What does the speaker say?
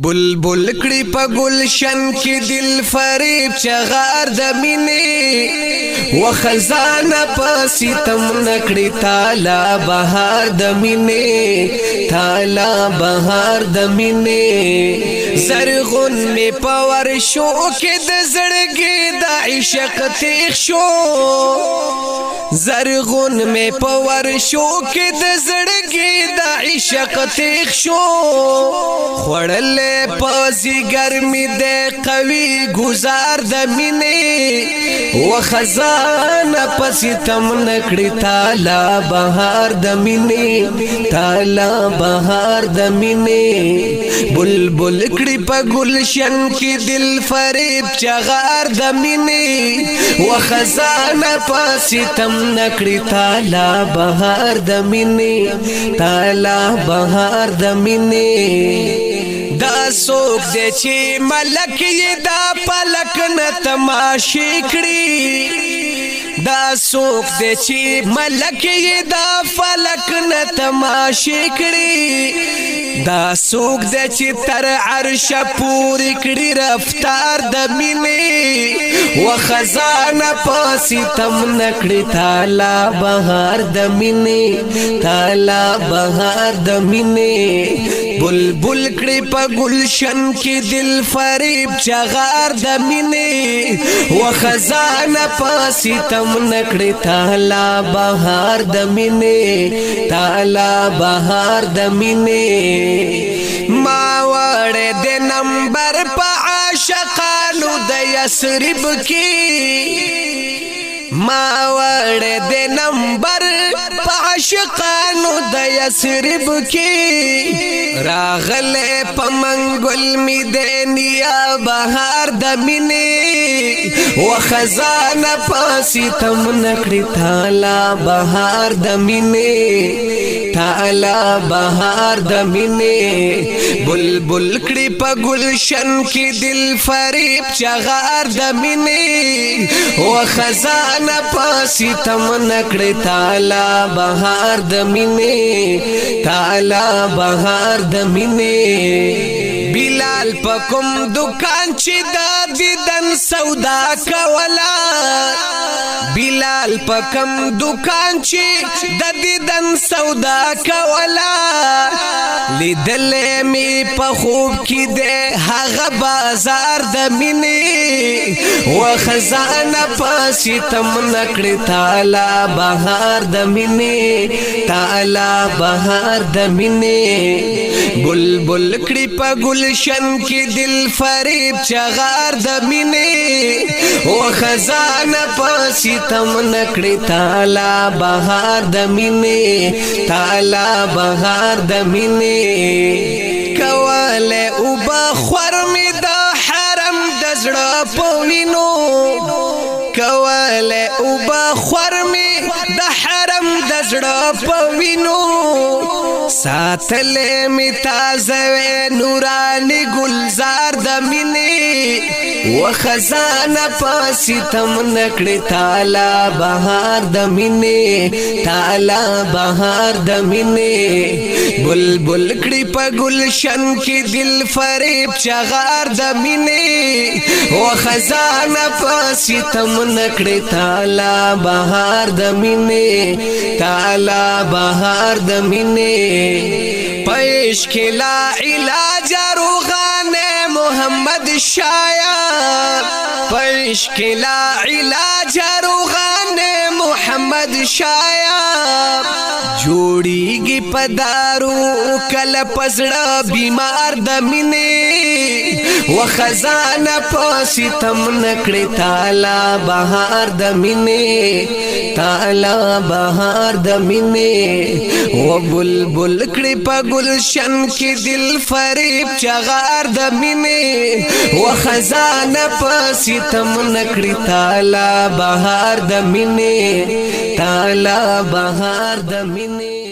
بلبل کړي په گلشن کې دل فریب چغار د مینې و خزانه په ستم نکړي تالا بهار د مینې تالا بهار د مینې زرغون می پاور شو کې د زړګي د عشق تیخ شو زرغون می پاور شو کې د زړګي د عشق تیخ شو خړل پازی گرمی دے قوی گزار د مینې و خزانه پسی تم نکړی تالا بهار د مینې تالا بهار د مینې بلبل کړي په گلشن کې دل فریب چغار د مینې و خزانه پسی تم نکړی تالا بهار د مینې تالا بهار د مینې دا سوک دے چی ملک یہ دا پلک نا تماشی کری دا سوک دے چی ملک یہ دا فلک نا تماشی کری دا سوک دے چی تر عرش پوری کری رفتار دا مینی و خزانہ پاسی تم نکڑی تالا بہار دا مینی تالا بہار دا مینی بلبل کړي په گلشن کې دل فریب چغار د مینې و خزانه پاسی تم نکړي تالا بهار د مینې تالا بهار د مینې ما وړه د نمبر په عاشقانو د یسرب کې ما وړه د نمبر په عاشقانو د یسرب کې راغله په منګل می د نیا بهار د مینې و خزانه پاسی تم نکړی تالا بهار د مینې تالا بهار د مینې بلبل کړي په گلشن کې دل فریب چغار د مینې و خزانه پاسی تم نکړی تالا بهار د مینې تالا بهار د مینې بلال پکم دکان چې د دیدن سودا کولا بلال پکم دکان چې د دیدن سودا کولا لیدل می په خوب کې ده هغه بازار د مینې و خزانه پاسی تم نکړی تالا بهار د مینې تالا بهار د مینې بلبل کړي په گلشن کې دل فریب چغار د مینې و خزانه پاسی تم نکړی تالا بهار د مینې تالا بهار د مینې کوله او بخور می د حرم د زړه پوینو کوله او بخور می د حرم د زړه پوینو ساتلې می تازه نورانی گلزار د مینې و خزانه پاسی تم نکړی تالا بهار د مینې تالا بهار د مینې بلبل کړي په گلشن کې دل فریب چغار د مینې و خزانه پاسی تم نکړی تالا بهار د مینې تالا بهار د مینې پیش کې لا علاج روغان محمد شاید پیش کې لا علاج روغان محمد شاید جوړیږي پدارو کله پزړه بیمار د مینې و خزانه پاسی تم نکړی تالا بهار د مینې تالا بهار د مینې و بلبل کړي په گلشن کې دل فریب چغار د مینې و خزانه پاسی تم نکړی تالا بهار د مینې تالا بهار د مینې